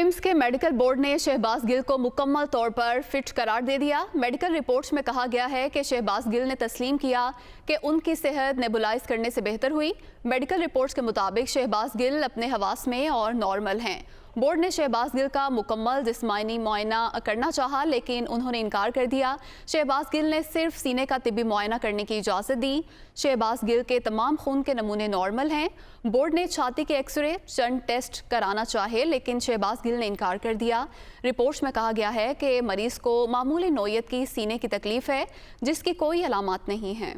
Prim's के medical board ने शहबाज गिल को मुकम्मल तौर पर फिट करार दे दिया। मेडिकल रिपोर्ट्स में कहा गया है कि शहबाज गिल ने तस्लीम किया कि उनकी सेहत नेबुलाइज करने से बेहतर हुई। मेडिकल रिपोर्ट्स के मुताबिक शहबाज गिल अपने हवास में और नॉर्मल हैं। बोर्ड ने शहबाज गिल का मुकम्मल जिस्मानी मुआयना करना चाहा, लेकिन उन्होंने इनकार कर दिया। शहबाज गिल ने सिर्फ सीने का तिब्बी मुआयना करने की इजाज़त दी। शहबाज गिल के तमाम खून के नमूने नॉर्मल हैं। बोर्ड ने छाती के एक्सरे स्टंट टेस्ट कराना चाहे, लेकिन शहबाज गिल ने इनकार कर दिया। रिपोर्ट्स में कहा गया है कि मरीज को मामूली नोयत की सीने की तकलीफ है, जिसकी कोई अलामात नहीं है।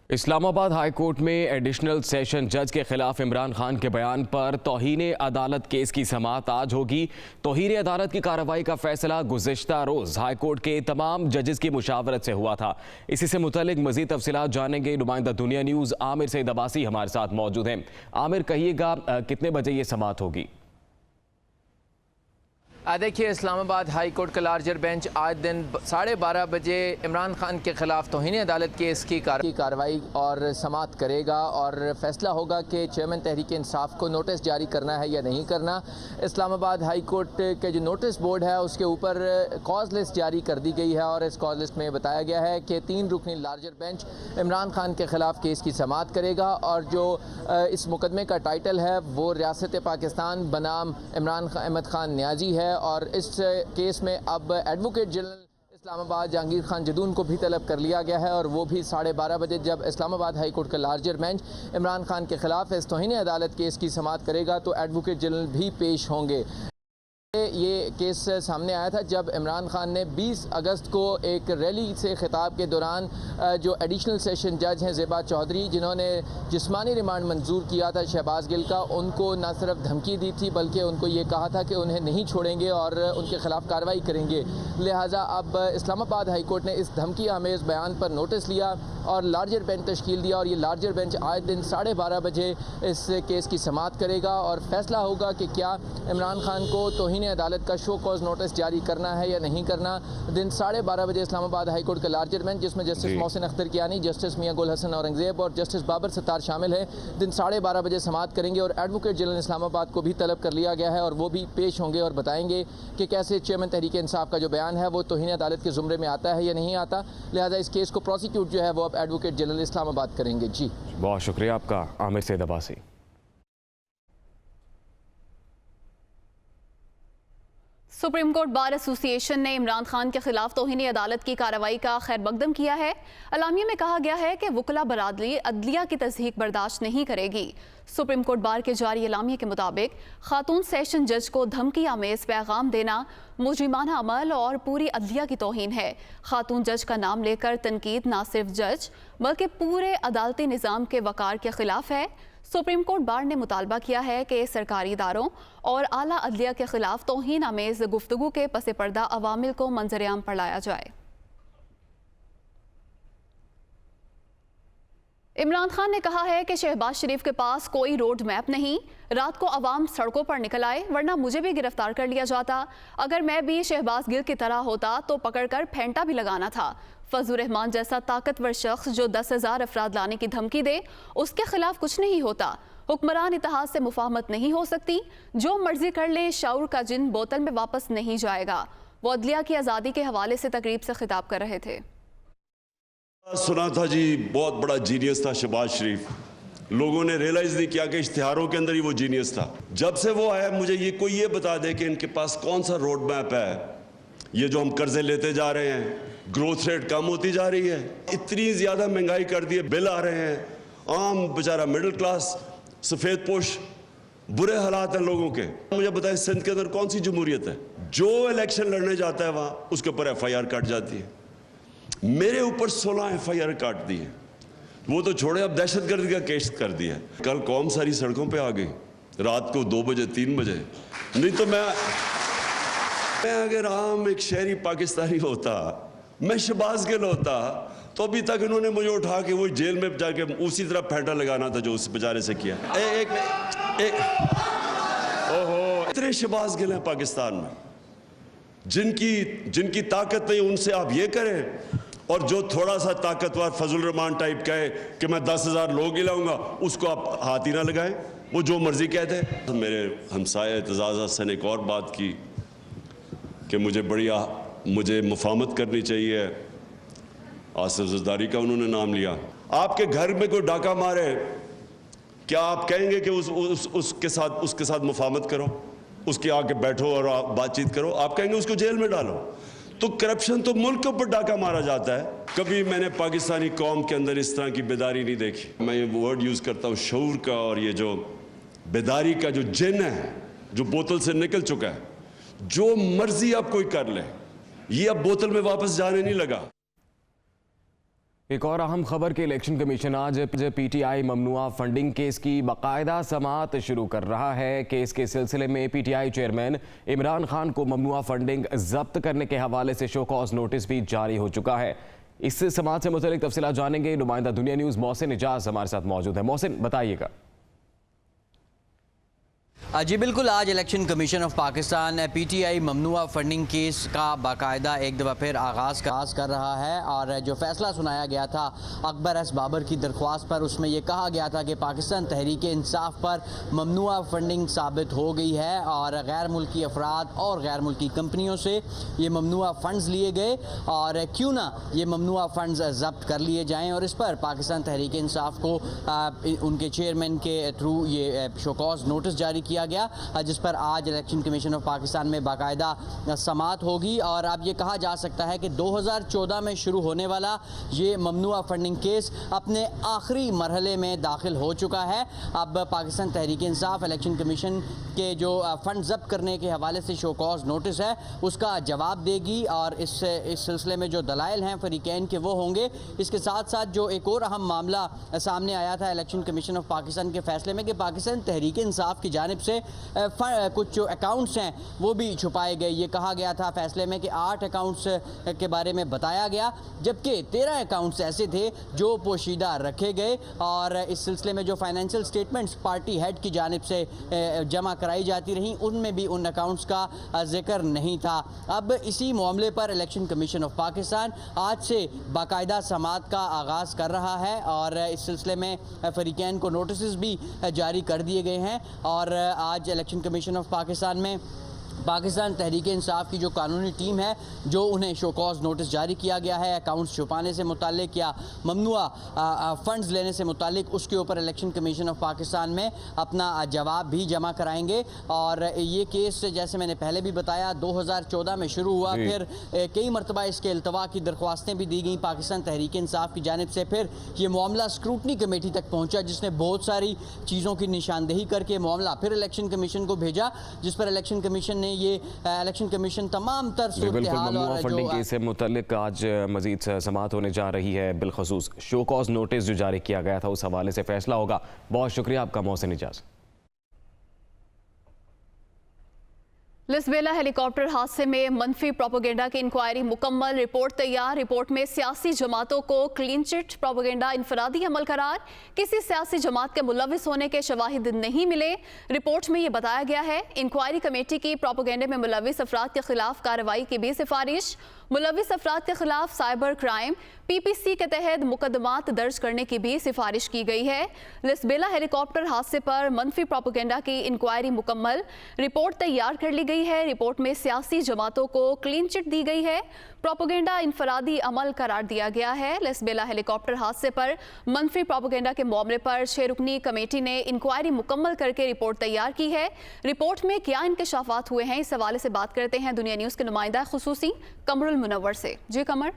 इस्लामाबाद हाई कोर्ट में एडिशनल सेशन जज के खिलाफ इमरान खान के बयान पर तौहीन अदालत केस की समाअत आज होगी। तौहीन अदालत की कार्रवाई का फैसला गुज़िश्ता रोज़ हाई कोर्ट के तमाम जजेस की मुशावरत से हुआ था। इसी से मुतल्लिक मज़ीद तफसीलात जानेंगे। नुमाइंदा दुनिया न्यूज़ आमिर सईद अब्बासी हमारे साथ मौजूद हैं। आमिर, कहिएगा कितने बजे ये समाअत होगी? देखिए, इस्लामाबाद हाई कोर्ट का लार्जर बेंच आज दिन 12:30 बजे इमरान खान के खिलाफ तौहीन अदालत केस की कार्रवाई और समाअत करेगा और फैसला होगा कि चेयरमैन तहरीक इंसाफ को नोटिस जारी करना है या नहीं करना। इस्लामाबाद हाई कोर्ट के जो नोटिस बोर्ड है उसके ऊपर कॉज लिस्ट जारी कर दी गई है और इस कॉज लिस्ट में बताया गया है कि 3 रुकनी लार्जर बेंच इमरान खान के खिलाफ केस की समाअत करेगा और जो इस मुकदमे का टाइटल है वो रियासत पाकिस्तान बनाम इमरान अहमद खान न्याजी है। और इस केस में अब एडवोकेट जनरल इस्लामाबाद जहांगीर खान जदून को भी तलब कर लिया गया है और वो भी 12:30 बजे जब इस्लामाबाद हाई कोर्ट का लार्जर बेंच इमरान खान के खिलाफ इस तौहीन अदालत केस की समाअत करेगा तो एडवोकेट जनरल भी पेश होंगे। ये केस सामने आया था जब इमरान खान ने 20 अगस्त को एक रैली से खिताब के दौरान जो एडिशनल सेशन जज हैं ज़ेबा चौधरी, जिन्होंने जिस्मानी रिमांड मंजूर किया था शहबाज गिल का, उनको न सिर्फ धमकी दी थी बल्कि उनको ये कहा था कि उन्हें नहीं छोड़ेंगे और उनके खिलाफ कार्रवाई करेंगे। लिहाजा अब इस्लामाबाद हाई कोर्ट ने इस धमकी आमेज़ बयान पर नोटिस लिया और लार्जर बेंच तश्कील दिया और ये लार्जर बेंच आज दिन 12:30 बजे इस केस की समाअत करेगा और फैसला होगा कि क्या इमरान खान को तौहीन अदालत का शो कॉज नोटिस जारी करना है या नहीं करना। दिन 12:30 बजे इस्लामाबाद हाई कोर्ट का लार्जर बेंच, जिसमें जस्टिस मोहसिन अख्तर कियानी, जस्टिस मियां गुल हसन औरंगजेब और जस्टिस बाबर सत्तार शामिल हैं, दिन 12:30 बजे समाअत करेंगे और एडवोकेट जनरल इस्लामाबाद को भी तलब कर लिया गया है और वो भी पेश होंगे और बताएंगे कि कैसे चेयरमैन तहरीक इंसाफ का जो बयान है वो तौहीन अदालत के जुमरे में आता है या नहीं आता। लिहाजा इस केस को प्रोसिक्यूट जो है वो अब एडवोकेट जनरल इस्लामाबाद करेंगे। जी बहुत शुक्रिया आपका Aamir Saeed Abbasi. Supreme court bar association ने इमरान खान के खिलाफ तौहीन अदालत की कार्रवाई का खैर मकदम किया है। अलामिया में कहा गया है कि वकला बरादरी अदलिया की तज़हीक बर्दाश्त नहीं करेगी। सुप्रीम कोर्ट बार के जारी अलामिया के मुताबिक खातून सेशन जज को धमकी आमेज पैगाम देना मुजरिमाना अमल और पूरी अदलिया की तौहीन है। खातून जज का नाम लेकर तनकीद ना सिर्फ जज बल्कि पूरे अदालती निज़ाम के वकार के खिलाफ है। सुप्रीम कोर्ट बार ने मुतालबा किया है कि सरकारी इदारों और आला अदलिया के खिलाफ तौहीन आमेज गुफ्तगू के पस पर्दा अवामिल को मंजर-ए-आम पर लाया जाए। इमरान खान ने कहा है कि शहबाज शरीफ के पास कोई रोड मैप नहीं। रात को अवाम सड़कों पर निकल आए वरना मुझे भी गिरफ्तार कर लिया जाता। अगर मैं भी शहबाज गिल की तरह होता तो पकड़कर फेंटा भी लगाना था। फजलुर रहमान जैसा ताकतवर शख्स जो 10,000 अफराद लाने की धमकी दे, उसके खिलाफ कुछ नहीं होता। हुक्मरान इत्तेहाद से मुफाहमत नहीं हो सकती। जो मर्जी कर ले, शऊर का जिन बोतल में वापस नहीं जाएगा। वो अदलिया की आज़ादी के हवाले से तकरीब से खिताब कर रहे थे। सुना था जी, बहुत बड़ा जीनियस था शहबाज शरीफ। लोगों ने रियलाइज नहीं किया कि इश्तिहारों के अंदर ही वो जीनियस था। जब से वो आया, मुझे ये बता दे कि इनके पास कौन सा रोड मैप है। ये जो हम कर्जे लेते जा रहे हैं, ग्रोथ रेट कम होती जा रही है, इतनी ज़्यादा महंगाई कर दी है, बिल आ रहे हैं, आम बेचारा मिडिल क्लास सफ़ेद पोश, बुरे हालात हैं लोगों के। मुझे बताएं, सिंध के अंदर कौन सी जमहूरियत है? जो इलेक्शन लड़ने जाता है वहाँ उसके ऊपर FIR काट जाती है। मेरे ऊपर 16 FIR काट दी है। वो तो छोड़े, अब दहशतगर्दी का केस कर दिया। कल कौम सारी सड़कों पे आ गई रात को 2 बजे 3 बजे। नहीं तो मैं अगर आम एक शहरी पाकिस्तानी होता, मैं शहबाज गिल होता, तो अभी तक इन्होंने मुझे उठा के वो जेल में जाके उसी तरह फेंटा लगाना था जो उस बेचारे से किया। ओहो, इतने शहबाज गिल हैं पाकिस्तान में जिनकी ताकत नहीं, उनसे आप ये करें। और जो थोड़ा सा ताकतवर फजल रहमान टाइप कहे कि मैं 10,000 लोग ही लाऊंगा, उसको आप हाथ ही ना लगाएं। वो जो मर्जी कहते। मेरे हमसाया एतजाज़ हसन ने एक और बात की कि मुझे मुफाहमत करनी चाहिए। आसिफ ज़रदारी का उन्होंने नाम लिया। आपके घर में कोई डाका मारे, क्या आप कहेंगे कि उसके साथ मुफाहमत करो, उसके आके बैठो और बातचीत करो? आप कहेंगे उसको जेल में डालो? तो करप्शन तो मुल्क के ऊपर डाका मारा जाता है। कभी मैंने पाकिस्तानी कौम के अंदर इस तरह की बेदारी नहीं देखी। मैं ये वर्ड यूज़ करता हूँ शऊर का, और ये जो बेदारी का जो जिन है जो बोतल से निकल चुका है, जो मर्जी आप कोई कर ले, ये अब बोतल में वापस जाने नहीं लगा। एक और अहम खबर के इलेक्शन कमीशन आज पीटीआई ममनुआ फंडिंग केस की बाकायदा समाअत शुरू कर रहा है। केस के सिलसिले में पीटीआई चेयरमैन इमरान खान को ममनुआ फंडिंग जब्त करने के हवाले से शो कॉज नोटिस भी जारी हो चुका है। इस समाअत से मुतल्लिक तफसीलात जानेंगे। नुमाइंदा दुनिया न्यूज़ मोहसिन इजाज हमारे साथ मौजूद है। मोहसिन, बताइएगा। जी बिल्कुल, आज election commission of Pakistan PTI ममनुआ फंडिंग केस का बाकायदा एक दफ़ा फिर आगाज़ कर रहा है। और जो फैसला सुनाया गया था अकबर एस बाबर की दरख्वास्त पर, उसमें यह कहा गया था कि पाकिस्तान तहरीक इंसाफ पर ममनुआ फंडिंग साबित हो गई है और गैर मुल्की अफराद और गैर मुल्की कंपनियों से ये ममनुआ फ़ंड्स लिए गए और क्यों ना ये ममनुआ फ़ंड्स जब्त कर लिए जाएँ। और इस पर पाकिस्तान तहरीक इंसाफ को उनके चेयरमैन के थ्रू ये शोकॉज नोटिस जारी किया गया, जिस पर आज इलेक्शन कमीशन ऑफ पाकिस्तान में बाकायदा समाअत होगी। और अब ये कहा जा सकता है कि 2014 में शुरू होने वाला ये ममनुआ फंडिंग केस अपने आखिरी मरहले में दाखिल हो चुका है। अब पाकिस्तान तहरीक इंसाफ इलेक्शन कमीशन के जो फंड जब्त करने के हवाले से शो कॉज नोटिस है उसका जवाब देगी और इस सिलसिले में जो दलाइल हैं फरीकैन के वो होंगे। इसके साथ साथ जो एक और अहम मामला सामने आया था इलेक्शन कमीशन ऑफ पाकिस्तान के फैसले में कि पाकिस्तान तहरीक इंसाफ की जानिब से कुछ जो अकाउंट्स हैं वो भी छुपाए गए। ये कहा गया था फैसले में कि 8 अकाउंट्स के बारे में बताया गया, जबकि 13 अकाउंट्स ऐसे थे जो पोशीदा रखे गए। और इस सिलसिले में जो फाइनेंशियल स्टेटमेंट्स पार्टी हेड की जानिब से जमा कराई जाती रहीं उनमें भी उन अकाउंट्स का जिक्र नहीं था। अब इसी मामले पर इलेक्शन कमीशन ऑफ पाकिस्तान आज से बाकायदा समाअत का आगाज़ कर रहा है और इस सिलसिले में फरीकैन को नोटिस भी जारी कर दिए गए हैं। और आज इलेक्शन कमीशन ऑफ पाकिस्तान में पाकिस्तान तहरीक इंसाफ की जो कानूनी टीम है जो उन्हें शो कॉज नोटिस जारी किया गया है अकाउंट्स छुपाने से मुतालिक या ममनुआ फ़ंड्स लेने से मुतालिक, उसके ऊपर इलेक्शन कमीशन ऑफ पाकिस्तान में अपना जवाब भी जमा कराएंगे। और ये केस जैसे मैंने पहले भी बताया 2014 में शुरू हुआ, फिर कई मरतबा इसके अल्तवा की दरख्वास्तें भी दी गई पाकिस्तान तहरीक इंसाफ की जानिब से। फिर ये मामला स्क्रूटनी कमेटी तक पहुँचा जिसने बहुत सारी चीज़ों की निशानदेही करके मामला फिर इलेक्शन कमीशन को भेजा, जिस पर इलेक्शन कमीशन ने ये इलेक्शन कमीशन तमाम तर सूरत-ए-हाल और फंडिंग केस से मुतल्लिक आज मजीद समाअत होने जा रही है। बिलखसूस शो कॉज नोटिस जो जारी किया गया था उस हवाले से फैसला होगा। बहुत शुक्रिया आपका मोहसिन इजाज। लिस्बेला हेलीकॉप्टर हादसे में मनफी प्रोपेगेंडा की इंक्वायरी मुकम्मल, रिपोर्ट तैयार। रिपोर्ट में सियासी जमातों को क्लीन चिट, प्रोपेगेंडा इनफरादी अमल करार, किसी सियासी जमात के मुलविस होने के शवाहिद नहीं मिले। रिपोर्ट में यह बताया गया है इंक्वायरी कमेटी की प्रोपेगेंडे में मुलविस अफराद के खिलाफ कार्रवाई की भी सिफारिश। मुलविस अफराद के खिलाफ साइबर क्राइम PPC के तहत मुकदमात दर्ज करने की भी सिफारिश की गई है। लिस्बेला हेलीकॉप्टर हादसे पर मनफी प्रोपेगेंडा की इंक्वायरी मुकम्मल, रिपोर्ट तैयार कर ली गई है। रिपोर्ट में सियासी जमातों को क्लीन चिट दी गई है, प्रोपेगेंडा इनफरादी अमल करार दिया गया है। लिस्बेला हेलीकॉप्टर हादसे पर मनफी प्रोपेगेंडा के मामले पर 6 रुकनी कमेटी ने इंक्वायरी मुकम्मल करके रिपोर्ट तैयार की है। रिपोर्ट में क्या इंकशाफात हुए हैं, इस हवाले से बात करते हैं दुनिया न्यूज़ के नुमाइंदा खुसूसी कमरुल मुनव्वर से। जी कमर।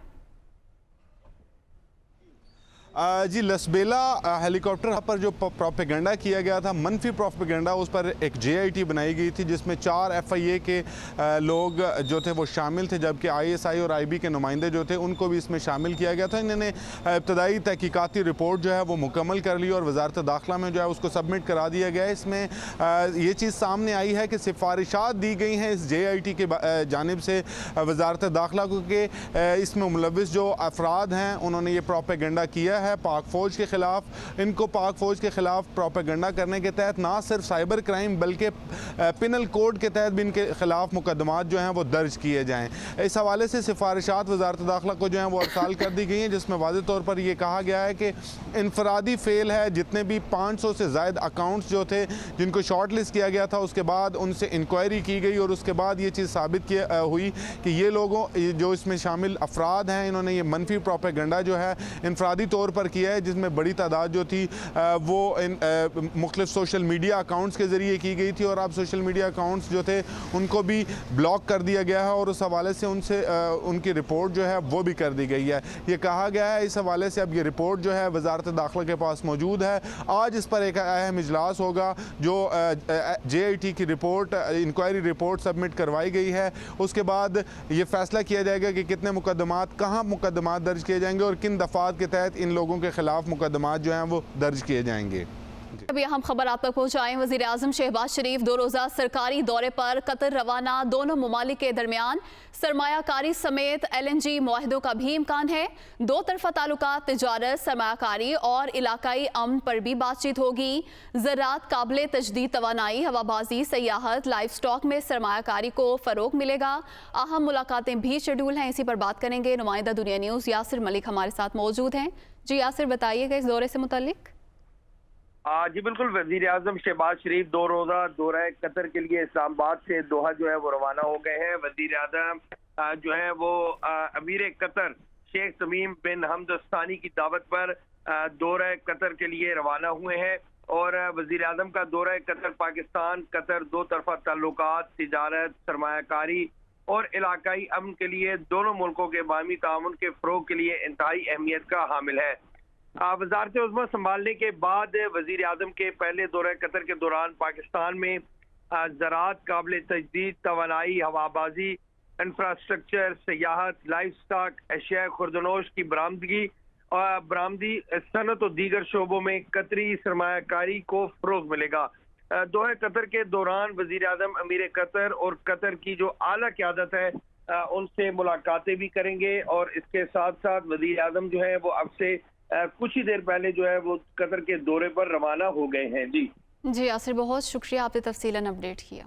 जी, लिस्बेला हेलीकॉप्टर पर जो प्रोपेगेंडा किया गया था, मनफी प्रोपेगेंडा, उस पर एक JIT बनाई गई थी जिसमें 4 FIA के लोग जो थे वो शामिल थे, जबकि ISI और IB के नुमाइंदे जो थे उनको भी इसमें शामिल किया गया था। इन्होंने इब्तदाई तहकीकाती रिपोर्ट जो है वो मुकम्मल कर ली और वजारत दाखिला में जो है उसको सबमिट करा दिया गया है। इसमें ये चीज़ सामने आई है कि सिफारिशात दी गई हैं इस JIT के जानिब से वजारत दाखिला को कि इसमें मुलविस जो अफराद हैं उन्होंने ये प्रोपेगेंडा किया है है पाक फ़ौज के ख़िलाफ़, इनको पाक फ़ौज के ख़िलाफ़ प्रोपेगेंडा करने के तहत ना सिर्फ साइबर क्राइम बल्कि पिनल कोड के तहत भी इनके ख़िलाफ़ मुकदमात जो हैं वो दर्ज किए जाएँ। इस हवाले से सिफारिशात वज़ारत दाखिला को जो हैं वो अरसाल कर दी गई हैं, जिसमें वाज़ेह तौर पर यह कहा गया है कि इनफरादी फ़ेल है। जितने भी 500 से ज़ायद अकाउंट्स जो थे जिनको शॉर्ट लिस्ट किया गया था, उसके बाद उनसे इंक्वायरी की गई और उसके बाद ये चीज़ साबित हुई कि ये लोगों जो इसमें शामिल अफराद हैं, इन्होंने ये मनफी प्रोपेगेंडा जो है इनफरादी तौर पर किया है, जिसमें बड़ी तादाद जो थी वो मुख्तलिफ सोशल मीडिया अकाउंट्स के ज़रिए की गई थी और अब सोशल मीडिया अकाउंट्स जो थे उनको भी ब्लॉक कर दिया गया है और उस हवाले से उनसे उनकी रिपोर्ट जो है वो भी कर दी गई है। ये कहा गया है इस हवाले से अब ये रिपोर्ट जो है वज़ारत दाखिला के पास मौजूद है। आज इस पर एक अहम इजलास होगा। जो JIT की रिपोर्ट इंक्वायरी रिपोर्ट सबमिट करवाई गई है, उसके बाद ये फैसला किया जाएगा कि कितने मुकदमात, कहाँ मुकदमात दर्ज किए जाएंगे और किन दफ़ात के तहत इन लोगों के ख़िलाफ़ मुकदमात जो हैं वो दर्ज किए जाएंगे। अभी हम खबर आप तक पहुंचाएं। वज़ीर आज़म शहबाज शरीफ 2 रोज़ा सरकारी दौरे पर कतर रवाना। दोनों ममालिक के दरमियान सरमायाकारी समेत LNG मुआहदों का भी इम्कान है। 2 तरफ़ा ताल्लुकात, तिजारत, सरमायाकारी और इलाकाई अमन पर भी बातचीत होगी। ज़राअत, काबिल तजदीद तवानाई, हवाबाजी, सयाहत, लाइफ स्टॉक में सरमायाकारी को फ़रोग मिलेगा। अहम मुलाकातें भी शेड्यूल हैं, इसी पर बात करेंगे। नुमाइंदा दुनिया न्यूज़ यासिर मलिक हमारे साथ मौजूद हैं। जी यासिर, बताइएगा इस दौरे से मुतल्लिक। जी बिल्कुल, वजीर आजम शहबाज शरीफ 2 रोज़ा दौरा कतर के लिए इस्लामाबाद से दोहा जो है वो रवाना हो गए हैं। वजीर आजम जो है वो अमीर कतर शेख तमीम बिन हमद अल थानी की दावत पर दौरा कतर के लिए रवाना हुए हैं और वजीर आजम का दौरा कतर पाकिस्तान कतर 2 तरफा ताल्लुकात, तिजारत, सरमायाकारी और इलाकाई अमन के लिए दोनों मुल्कों के बाहमी ताउन के फ़रोग के लिए इंतहाई अहमियत का हामिल है। वज़ारत उज़्मा संभालने के बाद वज़ीर आज़म के पहले दौरे कतर के दौरान पाकिस्तान में ज़राअत, काबिल तजदीद तवानाई, हवाबाजी, इंफ्रास्ट्रक्चर, सयाहत, लाइफ स्टॉक, अशिया खुर्दनोश की बरामदी, सनत और दीगर शोबों में कतरी सरमायाकारी को फ़रोग मिलेगा। दौरे कतर के दौरान वज़ीर आज़म अमीर कतर और कतर की जो आला क़यादत है उनसे मुलाकातें भी करेंगे और इसके साथ साथ वज़ीर आज़म जो है वो अब से कुछ ही देर पहले जो है वो कतर के दौरे पर रवाना हो गए हैं। जी यासिर, बहुत शुक्रिया, आपने तफसीलन अपडेट किया।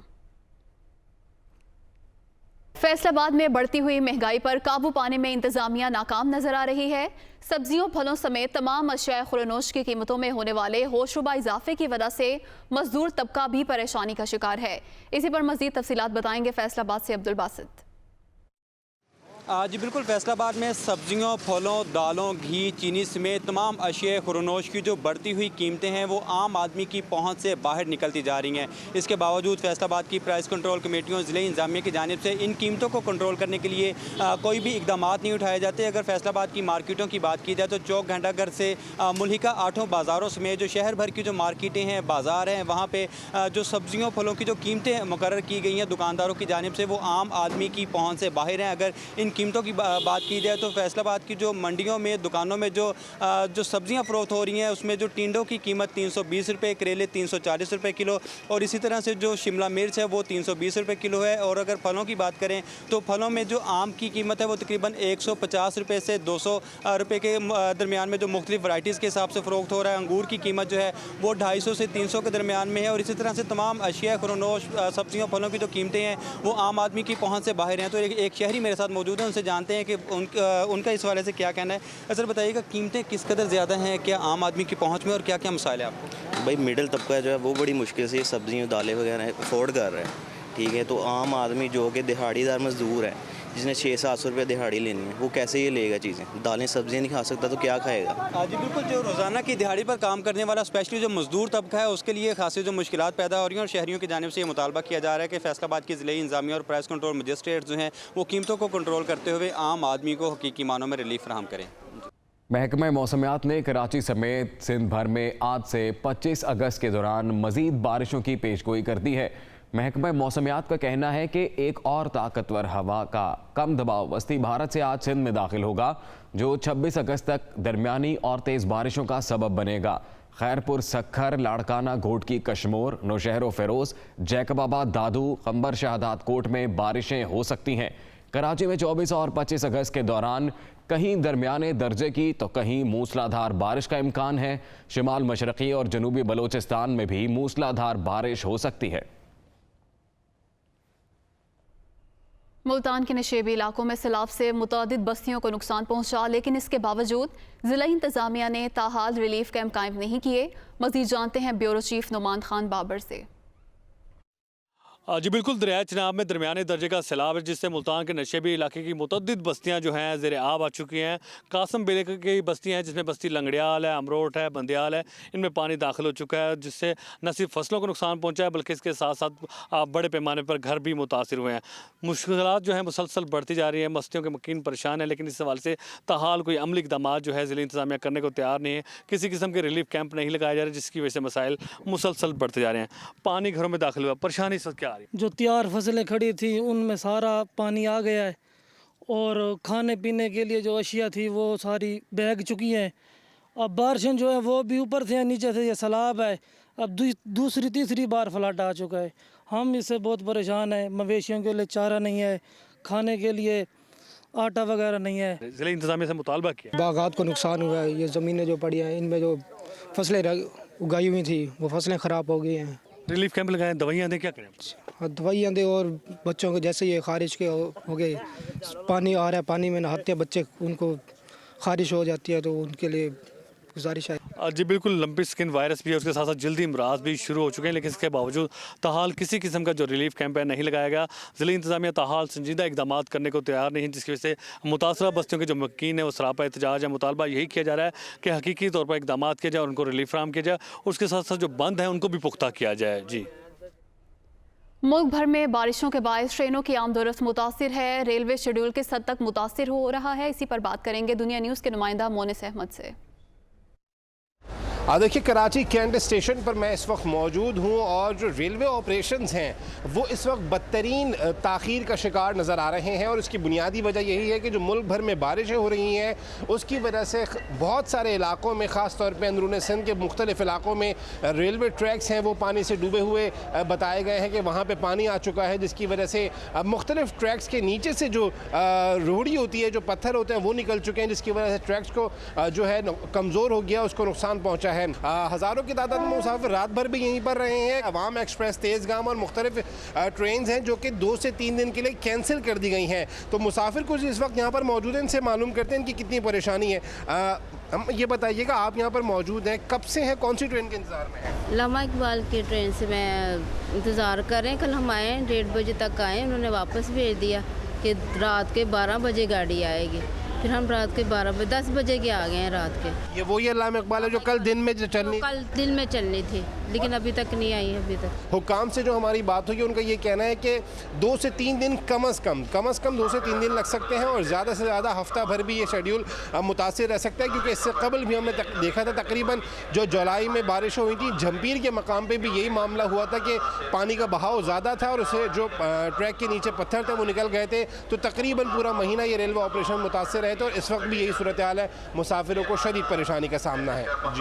फैसलाबाद में बढ़ती हुई महंगाई पर काबू पाने में इंतजामिया नाकाम नजर आ रही है। सब्जियों, फलों समेत तमाम अशिया खुर्दनोश की कीमतों में होने वाले होशरुबा इजाफे की वजह से मजदूर तबका भी परेशानी का शिकार है। इसी पर मजीद तफसीलात बताएंगे फैसलाबाद से अब्दुल बासित। जी बिल्कुल, फैसलाबाद में सब्जियों, फलों, दालों, घी, चीनी समेत तमाम अशिया खुर्दनोश की जो बढ़ती हुई कीमतें हैं वो आम आदमी की पहुंच से बाहर निकलती जा रही हैं। इसके बावजूद फैसलाबाद की प्राइस कंट्रोल कमेटियों, ज़िले इंतज़ामिया की जानिब से इन कीमतों को कंट्रोल करने के लिए कोई भी इकदाम नहीं उठाए जाते। अगर फैसलाबाद की मार्केटों की बात की जाए तो चौक घंटाघर से मुल्हिका 8 बाज़ारों समेत जो शहर भर की जो मार्केटें हैं, बाज़ार हैं, वहाँ पर जो सब्जियों, फलों की जो कीमतें मुकर्रर की गई हैं दुकानदारों की जानिब से वो आम आदमी की पहुँच से बाहर हैं। अगर इन कीमतों की बात की जाए तो फैसलाबाद की जो मंडियों में, दुकानों में जो सब्जियां फरोख्त हो रही हैं उसमें जो टिंडों की कीमत 320 रुपये, करेले 340 रुपये किलो और इसी तरह से जो शिमला मिर्च है वो 320 रुपये किलो है। और अगर फलों की बात करें तो फलों में जो आम की कीमत है वो तकरीबन 150 रुपये से 200 रुपये के दरमियान में जो मुख्तलिफ वैराइटीज़ के हिसाब से फ़रोख्त हो रहा है। अंगूर की कीमत जो है वो 250 से 300 के दरमियान में है और इसी तरह से तमाम अशिया खुर्दनोश सब्जियों, फलों की जो कीमतें हैं वो आम आदमी की पहुँच से बाहर हैं। तो एक शहरी मेरे साथ मौजूद है, उनसे जानते हैं कि उनका इस वाले से क्या कहना है। सर बताइएगा, कीमतें किस कदर ज़्यादा हैं क्या आम आदमी की पहुंच में और क्या क्या मसाइल है आपको? भाई मिडिल तबका जो है वो बड़ी मुश्किल से सब्जियाँ, दालें वगैरह अफोर्ड कर रहा है, ठीक है। तो आम आदमी जो कि दिहाड़ीदार मजदूर है, जिसने 600-700 रुपये दिहाड़ी लेनी है, वो कैसे ये लेगा चीज़ें? दालें सब्जियाँ नहीं खा सकता तो क्या खाएगा? जी बिल्कुल, जो रोज़ाना की दिहाड़ी पर काम करने वाला स्पेशली जो मजदूर तबका है उसके लिए खासी जो मुश्किलात पैदा हो रही हैं और शहरियों की जानिब से ये मुतालबा किया जा रहा है कि फैसलाबाद की ज़िले इंतज़ामिया और प्राइस कंट्रोल मजिस्ट्रेट जो हैं वो कीमतों को कंट्रोल करते हुए आम आदमी को हकीकी मानों में रिलीफ फराहम करें। महकमा मौसमियात ने कराची समेत सिंध भर में आज से 25 अगस्त के दौरान मज़ीद बारिशों की पेशगोई कर दी है। महकमा मौसमियात का कहना है कि एक और ताकतवर हवा का कम दबाव वस्ती भारत से आज सिंध में दाखिल होगा, जो 26 अगस्त तक दरमियानी और तेज़ बारिशों का सबब बनेगा। खैरपुर, सखर, लाड़काना, घोटकी, कश्मोर, नौशहर व फ़िरोज़, जैकबाबाद, दादू, खंबर, शहादात कोट में बारिशें हो सकती हैं। कराची में 24 और 25 अगस्त के दौरान कहीं दरमियाने दर्जे की तो कहीं मूसलाधार बारिश का इम्कान है। शिमाल मशरक़ी और जनूबी बलोचिस्तान में भी मूसलाधार बारिश हो सकती है। मुल्तान के नशेबी इलाकों में सैलाब से मुतादिद बस्तियों को नुकसान पहुंचा, लेकिन इसके बावजूद ज़िला इंतज़ामिया ने ताहाल रिलीफ कैंप कायम नहीं किए। मज़ीद जानते हैं ब्यूरो चीफ नुमान खान बाबर से। जी बिल्कुल, दरिया चनाब में दरमियाने दर्जे का सैलाब है, जिससे मुल्तान के नशेबी इलाके की मुतअद्दिद बस्तियां जो हैं ज़ेर आब आ चुकी हैं। कासम बेले की बस्तियां हैं, जिसमें बस्ती लंगड़ियाल है, अमरोट है, बंदियाल है, इनमें पानी दाखिल हो चुका है, जिससे न सिर्फ फसलों को नुकसान पहुंचा है बल्कि इसके साथ साथ बड़े पैमाने पर घर भी मुतासिर हुए हैं। मुश्किलात जो हैं मुसलसल बढ़ती जा रही हैं, बस्तियों के मकीन परेशान है, लेकिन इस हवाले से ताहाल कोई अमली इक़दाम जो है ज़िला इंतज़ामिया करने को तैयार नहीं है। किसी किस्म के रिलीफ कैंप नहीं लगाए जा रहे, जिसकी वजह से मसाइल मुसलसल बढ़ते जा रहे हैं। पानी घरों में दाखिल हुआ, परेशानी सब क्या आ रही है? जो तैयार फसलें खड़ी थी उनमें सारा पानी आ गया है, और खाने पीने के लिए जो अशिया थी वो सारी बह चुकी हैं। अब बारिशें जो है वो भी ऊपर से नीचे से ये सैलाब है, अब दूसरी तीसरी बार फ्लड आ चुका है। हम इससे बहुत परेशान हैं। मवेशियों के लिए चारा नहीं है, खाने के लिए आटा वगैरह नहीं है। ज़िला इंतज़ामिया से मुतालबा किया। बागात को नुकसान हुआ है, ये ज़मीनें जो पड़ी हैं इनमें जो फसलें उगाई हुई थी वो फसलें ख़राब हो गई हैं। रिलीफ कैंप लगाएं, दवाइयाँ दें, क्या करें? दवाइयाँ दे, और बच्चों के जैसे ये खारिश के हो गए, पानी आ रहा है, पानी में नहाते हैं बच्चे, उनको खारिश हो जाती है, तो उनके लिए गुजारिश है। जी बिल्कुल, लंपी स्किन वायरस भी है, उसके साथ साथ जल्दी इमराज भी शुरू हो चुके हैं, लेकिन इसके बावजूद ताहाल किसी किस्म का जो रिलीफ कैंप है नहीं लगाया गया। ज़िला इंतज़ामिया ताहाल संजीदा इकदाम करने को तैयार नहीं है, जिसकी वजह से मुतासरा बस्तियों के जो मकीन है वो सरापा एहतजाज है। मुतालबा यही किया जा रहा है कि हकीकी तौर पर इकदाम किया जाए और उनको रिलीफ फराहम किया जाए, उसके साथ साथ जो बंद है उनको भी पुख्ता किया जाए। जी, मुल्क भर में बारिशों के बायस ट्रेनों की आमदोरफ्त मुतासिर है। रेलवे शेड्यूल किस हद तक मुतासिर हो रहा है, इसी पर बात करेंगे दुनिया न्यूज़ के नुमाइंदा मोनिस अहमद से। देखिए, कराची कैंट स्टेशन पर मैं इस वक्त मौजूद हूँ और जो रेलवे ऑपरेशंस हैं वो इस वक्त बदतरीन ताख़ीर का शिकार नज़र आ रहे हैं, और इसकी बुनियादी वजह यही है कि जो मुल्क भर में बारिशें हो रही हैं उसकी वजह से बहुत सारे इलाकों में, ख़ास तौर पर अंदरून सिंध के मुख्तलिफ़ इलाकों में रेलवे ट्रैक्स हैं वो पानी से डूबे हुए बताए गए हैं कि वहाँ पर पानी आ चुका है, जिसकी वजह से मुख्तलिफ़ ट्रैक्स के नीचे से जो रोहड़ी होती है, जो पत्थर होते हैं वो निकल चुके हैं, जिसकी वजह से ट्रैक्स को जो है कमज़ोर हो गया, उसको नुकसान पहुँचा है। हज़ारों की तादाद में मुसाफिर रात भर भी यहीं पर रहे हैं। अवाम एक्सप्रेस, तेज़गाम और मुख्तलिफ ट्रेन हैं जो कि 2 से 3 दिन के लिए कैंसिल कर दी गई हैं। तो मुसाफिर कुछ इस वक्त यहाँ पर मौजूद हैं, इनसे मालूम करते हैं इनकी कितनी परेशानी है। हम ये बताइएगा, आप यहाँ पर मौजूद हैं, कब से हैं, कौन सी ट्रेन के इंतज़ार में हैं? लामा इकबाल की ट्रेन से मैं इंतज़ार कर रहे हैं। कल हम आए 1:30 बजे तक आए, उन्होंने वापस भेज दिया कि रात के 12 बजे गाड़ी आएगी। फिर हम रात के 10 बजे के आ गए हैं रात के। ये वही अल्लामा इकबाल है जो कल दिन में चलनी, कल दिन में चलनी थी, लेकिन अभी तक नहीं आई है। अभी तक हुकाम से जो हमारी बात हुई, उनका ये कहना है कि 2 से 3 दिन कम अज़ कम 2 से 3 दिन लग सकते हैं, और ज़्यादा से ज़्यादा हफ्ता भर भी ये शेड्यूल मुतासिर रह सकता है, क्योंकि इससे कबल भी हमने देखा था तकरीबन जो जुलाई में बारिश हुई थी, झंपीर के मकाम पर भी यही मामला हुआ था कि पानी का बहाव ज़्यादा था और उसे जो ट्रैक के नीचे पत्थर थे वो निकल गए थे। तो तकरीबन पूरा महीना ये रेलवे ऑपरेशन मुतासिर रहे थे, और इस वक्त भी यही सूरत हाल है, मुसाफिरों को शदीद परेशानी का सामना है।